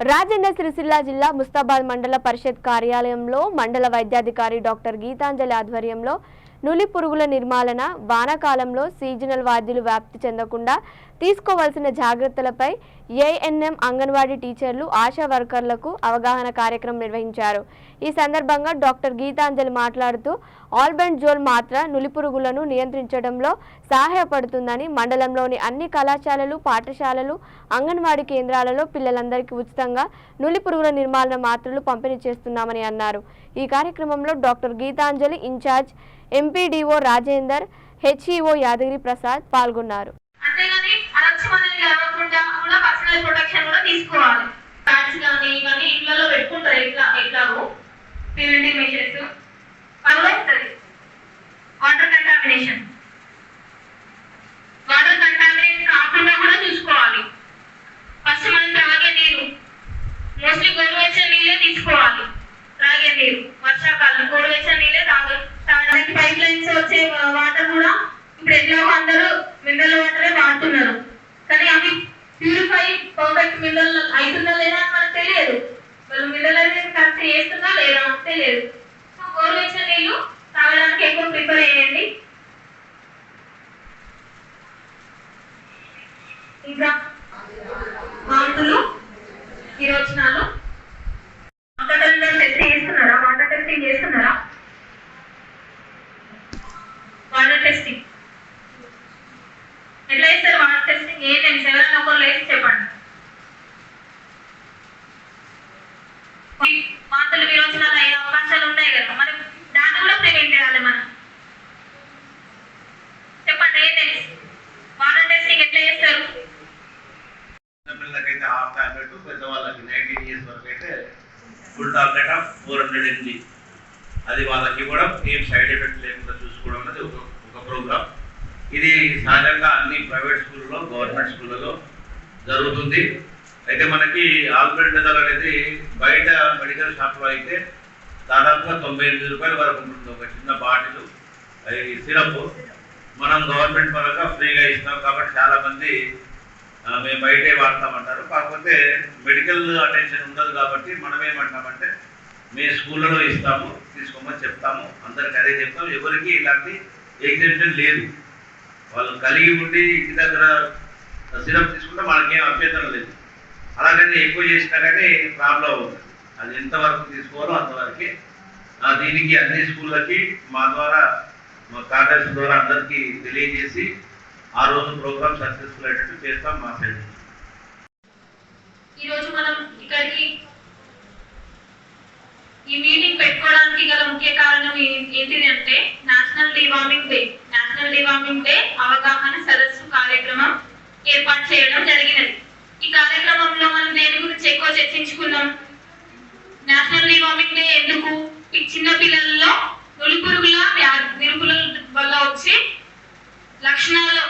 రాజన్న సిరిసిల్ల జిల్లా ముస్తాబాద్ మండల పరిషత్ కార్యాలయంలో మండల వైద్యాధికారి డాక్టర్ గీతాంజలి ఆధ్వర్యంలో నులి పురుగుల నిర్మూలన, వానాకాలంలో సీజనల్ వ్యాధులు వ్యాప్తి చెందకుండా తీసుకోవాల్సిన జాగ్రత్తలపై ఏఎన్ఎం, అంగన్వాడీ టీచర్లు, ఆశా వర్కర్లకు అవగాహన కార్యక్రమం నిర్వహించారు. ఈ సందర్భంగా డాక్టర్ గీతాంజలి మాట్లాడుతూ ఆల్బెండజోల్ మాత్ర నులిపురుగులను నియంత్రించడంలో సహాయపడుతుందని, మండలంలోని అన్ని కళాశాలలు, పాఠశాలలు, అంగన్వాడీ కేంద్రాలలో పిల్లలందరికీ ఉచితంగా నులిపురుగుల నిర్మూలన మాత్రలు పంపిణీ చేస్తున్నామని అన్నారు. ఈ కార్యక్రమంలో doctor Geethanjali in charge MPDO Rajender, HEO Yadagiri Prasad పాల్గొన్నారు. అంతేగాని అలక్ష్యమనేది కాకుండా కూడా పర్సనల్ ప్రొటెక్షన్ కూడా తీసుకోవాలి. ప్యాడ్స్ కానీ ఇవన్నీ ఇళ్లలో పెట్టుకుంటారు. ఎట్లాగో ప్రివెంటివ్ మెజర్స్ అందులో ఉంటుంది. వాటర్ కంటామినేషన్ కాకుండా కూడా చూసుకోవాలి. ఫస్ట్ మనం తాగే నీరు మోస్ట్లీ గోరువెచ్చని నీళ్ళే తీసుకోవాలి. తాగే నీరు వర్షాకాలం గోరువెచ్చని నీళ్ళే తాగడానికి. పైప్ లైన్స్ వచ్చే వాటర్ కూడా ఇప్పుడు ఎట్లా అందరూ మినరల్ వాటరే వాడుతున్నారు. కానీ అవి ప్యూరిఫై పర్ఫెక్ట్ మినరల్ అవుతుందా లేదా అని మనకు తెలియదు. వాళ్ళు మినరలైజేషన్ కరెక్ట్ చేస్తుందా లేదా తెలియదు. సో గోరువెచ్చని నీళ్ళు తాగడానికి ఎక్కువ ప్రిఫర్ చేయండి. ఇంకా వాంతులు, విరోచనాలు, వాటర్ టెస్టింగ్ చేస్తున్నారా? వాటర్ టెస్టింగ్ ఎట్లా చేస్తారు? వాటర్ టెస్టింగ్ ఏంటండి? ఎవరైనా ఒకరు వేసి చెప్పండి. వాంతులు, విరోచనాలు అయ్యే అవకాశాలు ఉన్నాయి కదా, మరి దాన్ని కూడా ప్రివెంట్ చేయాలి మనం. చెప్పండి ఏంటండి వాటర్ టెస్టింగ్ ఎట్లా చేస్తారు? పిల్లలకైతే హాఫ్ టాబ్లెట్, పెద్దవాళ్ళకి 19 years వరకు అయితే ఫుల్ టాబ్లెట్ ఆఫ్ 400 mg. అది వాళ్ళకి కూడా ఏం సైడ్ ఎఫెక్ట్ లేకుండా చూసుకోవడం అనేది ఒక ప్రోగ్రామ్. ఇది సహజంగా అన్ని ప్రైవేట్ స్కూల్లో, గవర్నమెంట్ స్కూళ్ళలో జరుగుతుంది. అయితే మనకి ఆల్బెండజోల్ అనేది బయట మెడికల్ షాప్లో అయితే దాదాపుగా 98 రూపాయల వరకు ఉంటుంది ఒక చిన్న బాటిల్. ఈ సిరప్ మనం గవర్నమెంట్ పరంగా ఫ్రీగా ఇస్తాం కాబట్టి చాలామంది మేము బయటే వాడతామంటారు. కాకపోతే మెడికల్ అటెన్షన్ ఉండదు కాబట్టి మనం ఏమంటామంటే మీ స్కూళ్ళలో ఇస్తాము, తీసుకోమని చెప్తాము. అందరికి అదే చెప్తాం. ఎవరికి ఇలాంటి ఎగ్జెంప్షన్ లేదు. వాళ్ళు కలిగి ఉండి ఇంటి దగ్గర సిరప్ తీసుకుంటే మనకేం అభ్యంతరం లేదు. అలాగని ఎక్కువ చేసినా కానీ ప్రాబ్లం అవుతుంది. అది ఎంతవరకు తీసుకోవాలో అంతవరకే. దీనికి అన్ని స్కూళ్ళకి మా ద్వారా, మా కార్యదర్శి ద్వారా అందరికీ తెలియజేసి ఆ రోజు ప్రోగ్రామ్ సక్సెస్ఫుల్ అయ్యేటట్టు చేస్తాం మా సైడ్. ఈరోజు మనం ఇక్కడికి ఈ మీటింగ్ పెట్టుకోవడానికి గల ముఖ్య కారణం ఏంటిది అంటే నేషనల్ డివార్మింగ్ డే అవగాహన సదస్సు కార్యక్రమం ఏర్పాటు చేయడం జరిగినది. ఈ కార్యక్రమంలో మనం దేని గురించి ఎక్కువ చర్చించుకున్నాం? నేషనల్ డివార్మింగ్ డే ఎందుకు? చిన్న పిల్లల్లో నులిపురుగుల వల్ల వచ్చే లక్షణాలు